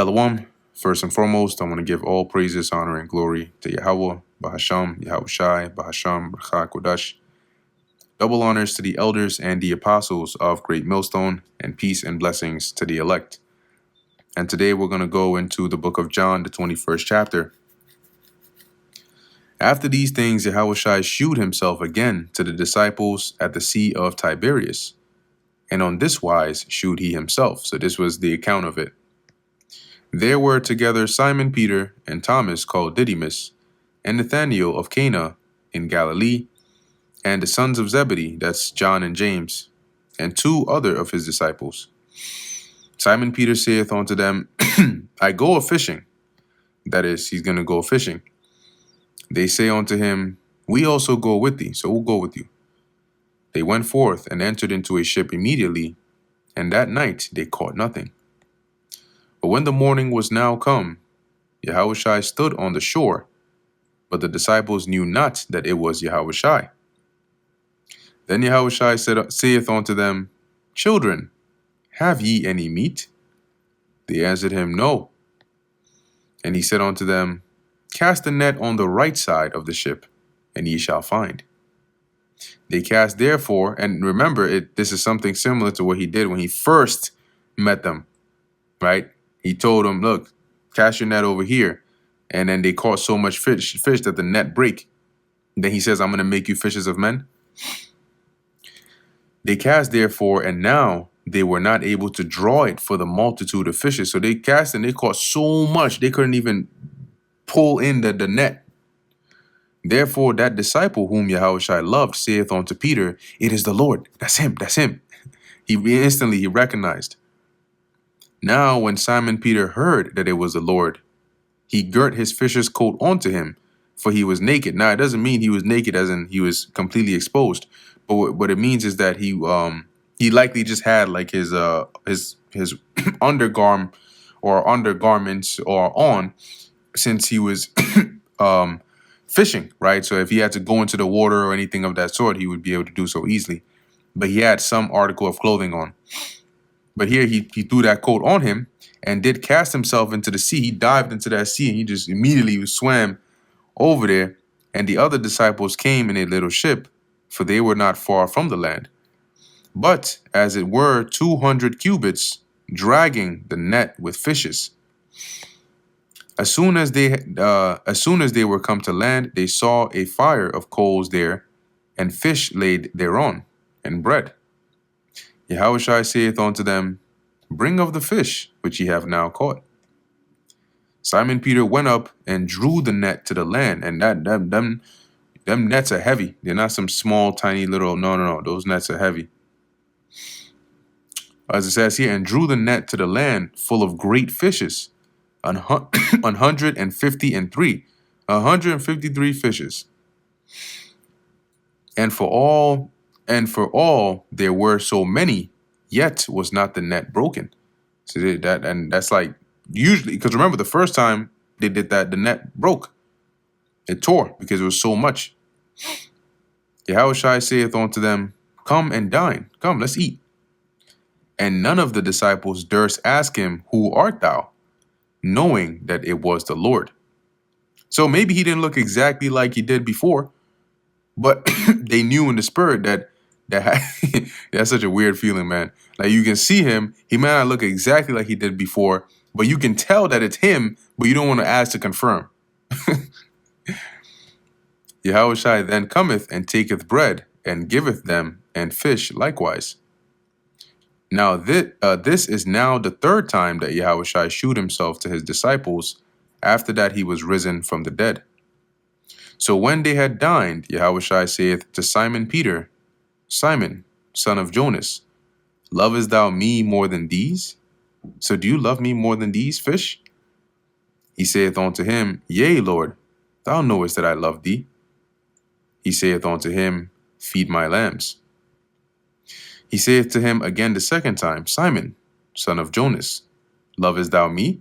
Shalom. First and foremost, I want to give all praises, honor, and glory to Yahweh, Bahasham, Yahushai, Bahasham, Bracha Kodash. Double honors to the elders and the apostles of Great Millstone, and peace and blessings to the elect. And today we're going to go into the book of John, the 21st chapter. After these things, Yahushai shewed himself again to the disciples at the Sea of Tiberias. And on this wise shewed he himself. So this was the account of it. There were together Simon Peter and Thomas called Didymus, and Nathanael of Cana in Galilee, and the sons of Zebedee, that's John and James, and two other of his disciples. Simon Peter saith unto them, I go a-fishing. That is, he's going to go fishing. They say unto him, we also go with thee, so we'll go with you. They went forth and entered into a ship immediately, and that night they caught nothing. But when the morning was now come, Yahushai stood on the shore, but the disciples knew not that it was Yahushai. Then Yahushai saith unto them, Children, have ye any meat? They answered him, No. And he said unto them, Cast the net on the right side of the ship, and ye shall find. They cast therefore, and remember, this is something similar to what he did when he first met them, right? He told them, look, cast your net over here. And then they caught so much fish that the net break. Then he says, I'm going to make you fishers of men. They cast therefore, and now they were not able to draw it for the multitude of fishes. So they cast and they caught so much they couldn't even pull in the net. Therefore that disciple whom Yahushua loved saith unto Peter, It is the Lord. That's him. That's him. He instantly recognized. Now when Simon Peter heard that it was the Lord, he girt his fisher's coat onto him, for he was naked. Now it doesn't mean he was naked as in he was completely exposed, but what it means is that he likely just had like his undergarment or undergarments or on, since he was fishing, right? So if he had to go into the water or anything of that sort, he would be able to do so easily. But he had some article of clothing on. But here he threw that coat on him and did cast himself into the sea. He dived into that sea and he just immediately swam over there. And the other disciples came in a little ship, for they were not far from the land, but as it were 200 cubits, dragging the net with fishes. As soon as they were come to land, they saw a fire of coals there, and fish laid thereon, and bread. Yahushua saith unto them, Bring of the fish which ye have now caught. Simon Peter went up and drew the net to the land, and them nets are heavy. They're not some small, tiny little. No. Those nets are heavy. As it says here, and drew the net to the land full of great fishes, 153 fishes. And for all there were so many, yet was not the net broken. So that's like usually, because remember the first time they did that, the net broke. It tore because it was so much. Yahushua saith unto them, Come and dine. Come, let's eat. And none of the disciples durst ask him, Who art thou? Knowing that it was the Lord. So maybe he didn't look exactly like he did before, but they knew in the spirit that that's such a weird feeling, man. Like you can see him, he may not look exactly like he did before, but you can tell that it's him, but you don't want to ask to confirm. Yahushua then cometh and taketh bread and giveth them, and fish likewise. Now this is now the third time that Yahushua shewed himself to his disciples after that he was risen from the dead. So when they had dined, Yahushua saith to Simon Peter, Simon, son of Jonas, lovest thou me more than these? So do you love me more than these fish? He saith unto him, Yea, Lord, thou knowest that I love thee. He saith unto him, Feed my lambs. He saith to him again the second time, Simon, son of Jonas, lovest thou me?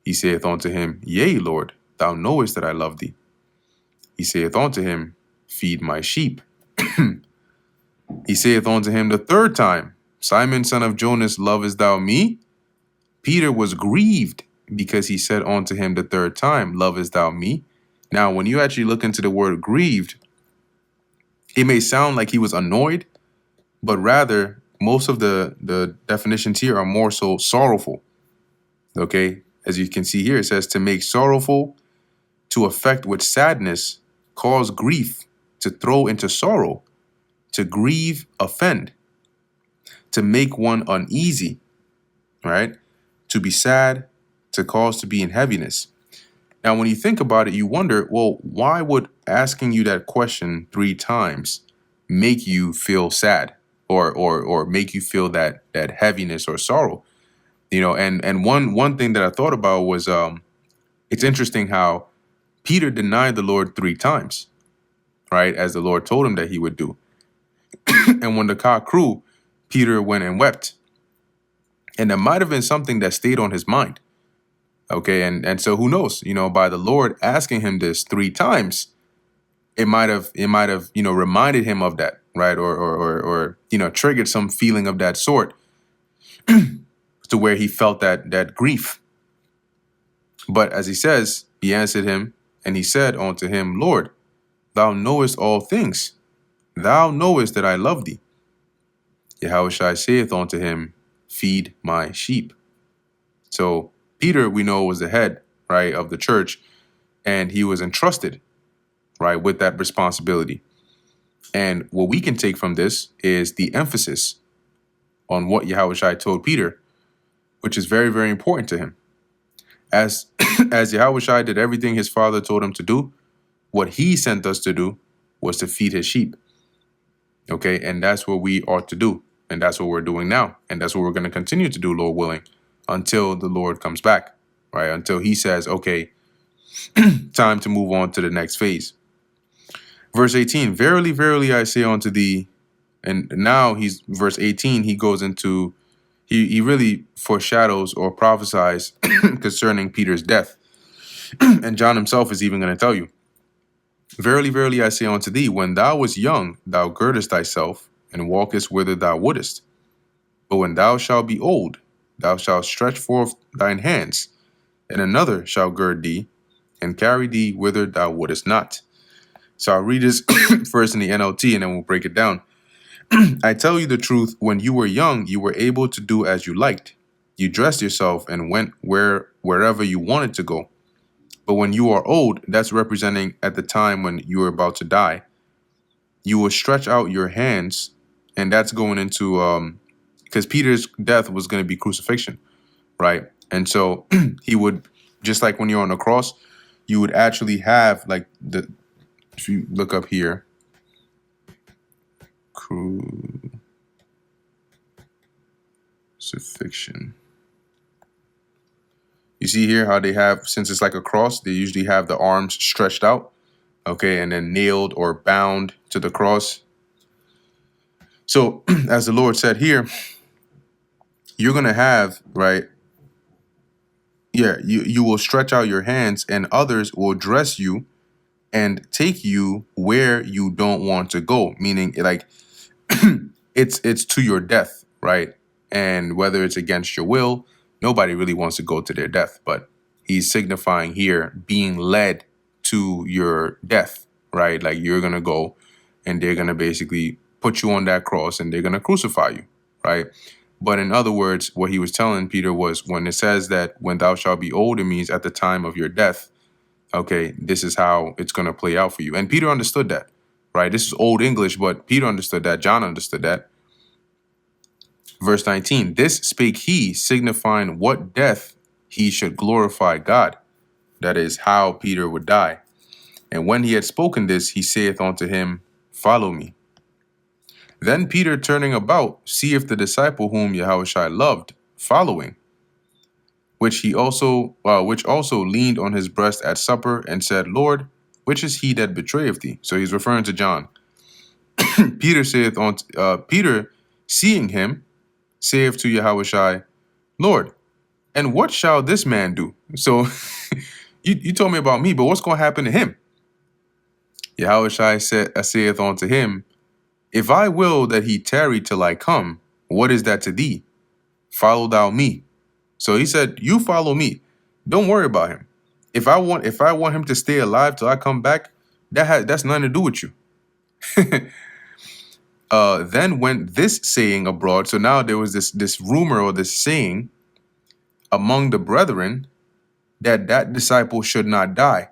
He saith unto him, Yea, Lord, thou knowest that I love thee. He saith unto him, Feed my sheep. He saith unto him the third time, Simon, son of Jonas, lovest thou me? Peter was grieved because he said unto him the third time, Lovest thou me? Now, when you actually look into the word grieved, it may sound like he was annoyed, but rather most of the definitions here are more so sorrowful. Okay, as you can see here, it says to make sorrowful, to affect with sadness, cause grief, to throw into sorrow, to grieve, offend, to make one uneasy, right? To be sad, to cause to be in heaviness. Now, when you think about it, you wonder, well, why would asking you that question 3 times make you feel sad or make you feel that heaviness or sorrow? You know, and one thing that I thought about was it's interesting how Peter denied the Lord 3 times, right? As the Lord told him that he would do. And when the cock crew, Peter went and wept. And that might have been something that stayed on his mind. Okay, and so who knows, you know, by the Lord asking him this 3 times, it might have, you know, reminded him of that, right? Or you know, triggered some feeling of that sort to where he felt that grief. But as he says, he answered him and he said unto him, Lord, thou knowest all things. Thou knowest that I love thee. Yahushua saith unto him, feed my sheep. So Peter, we know, was the head, right, of the church, and he was entrusted, right, with that responsibility. And what we can take from this is the emphasis on what Yahushua told Peter, which is very, very important to him. As Yahushua did everything his father told him to do, what he sent us to do was to feed his sheep. Okay, and that's what we ought to do. And that's what we're doing now. And that's what we're going to continue to do, Lord willing, until the Lord comes back, right? Until he says, okay, time to move on to the next phase. Verse 18, verily, verily, I say unto thee, and now he's verse 18, he goes into, he really foreshadows or prophesies concerning Peter's death. And John himself is even going to tell you, verily, verily, I say unto thee, when thou wast young, thou girdest thyself and walkest whither thou wouldest. But when thou shalt be old, thou shalt stretch forth thine hands, and another shall gird thee and carry thee whither thou wouldest not. So I'll read this first in the NLT and then we'll break it down. I tell you the truth, when you were young, you were able to do as you liked. You dressed yourself and went wherever you wanted to go. But when you are old, that's representing at the time when you are about to die, you will stretch out your hands, and that's going into because Peter's death was going to be crucifixion, right? And so he would, just like when you're on the cross, you would actually have like if you look up here, crucifixion. You see here how they have, since it's like a cross, they usually have the arms stretched out, okay, and then nailed or bound to the cross. So as the Lord said here, you're going to have, right, you will stretch out your hands and others will dress you and take you where you don't want to go, meaning like it's to your death, right? And whether it's against your will, nobody really wants to go to their death, but he's signifying here being led to your death, right? Like you're going to go and they're going to basically put you on that cross and they're going to crucify you, right? But in other words, what he was telling Peter was when it says that when thou shalt be old, it means at the time of your death. Okay, this is how it's going to play out for you. And Peter understood that, right? This is old English, but Peter understood that. John understood that. Verse 19, this spake he, signifying what death he should glorify God. That is how Peter would die. And when he had spoken this, he saith unto him, follow me. Then Peter, turning about, seeth the disciple whom Yahushua loved, following, which also leaned on his breast at supper, and said, Lord, which is he that betrayeth thee? So he's referring to John. Peter saith Peter, seeing him, saith to Yahushua, Lord, and what shall this man do? So you told me about me, but what's going to happen to him? Yahushua saith unto him, if I will that he tarry till I come, what is that to thee? Follow thou me. So he said, you follow me. Don't worry about him. If I want him to stay alive till I come back, that's nothing to do with you. Then went this saying abroad. So now there was this rumor or this saying among the brethren that disciple should not die.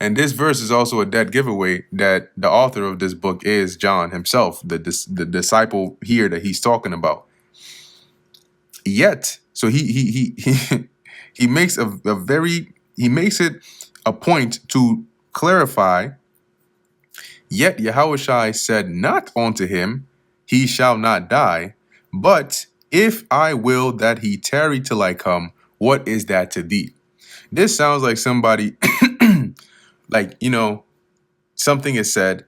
And this verse is also a dead giveaway that the author of this book is John himself, the disciple here that he's talking about. Yet, so he makes he makes it a point to clarify. Yet Yahushua said not unto him, he shall not die, but if I will that he tarry till I come, what is that to thee? This sounds like somebody, like, something is said,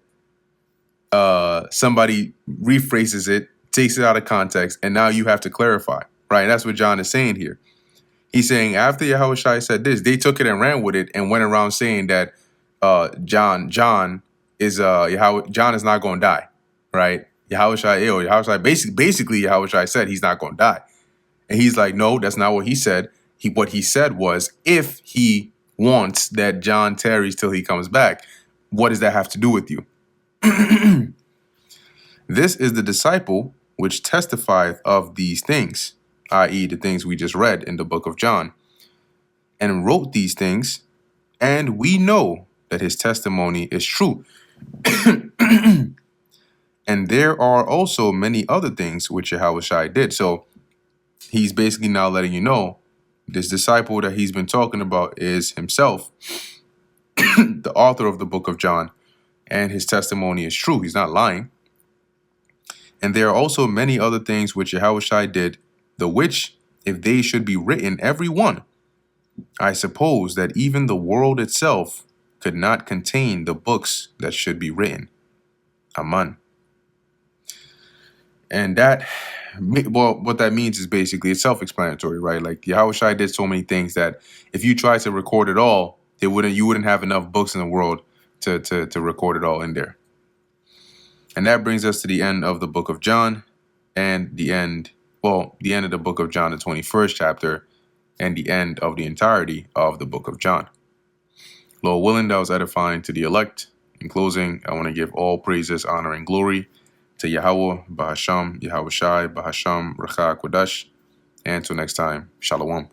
somebody rephrases it, takes it out of context, and now you have to clarify, right? That's what John is saying here. He's saying after Yahushua said this, they took it and ran with it and went around saying that John is not going to die, right? Yahushua basically Yahushua said he's not going to die, and he's like, no, that's not what he said. What he said was, if he wants that John tarries till he comes back, what does that have to do with you? This is the disciple which testifieth of these things, i.e., the things we just read in the book of John, and wrote these things, and we know that his testimony is true. And there are also many other things which Yahushua did. So he's basically now letting you know this disciple that he's been talking about is himself, the author of the book of John, and his testimony is true. He's not lying. And there are also many other things which Yahushua did, the which, if they should be written, every one, I suppose that even the world itself could not contain the books that should be written. Amen. And that, well, what that means is basically it's self-explanatory, right? Like Yahushua did so many things that if you tried to record it all, you wouldn't have enough books in the world to record it all in there. And that brings us to the end of the book of John, and the end of the book of John, the 21st chapter, and the end of the entirety of the book of John. Lord willing, that was edifying to the elect. In closing, I want to give all praises, honor, and glory to Yahweh, Bahasham, Yahushai, Bahasham, Racha, Kodash. And until next time, Shalom.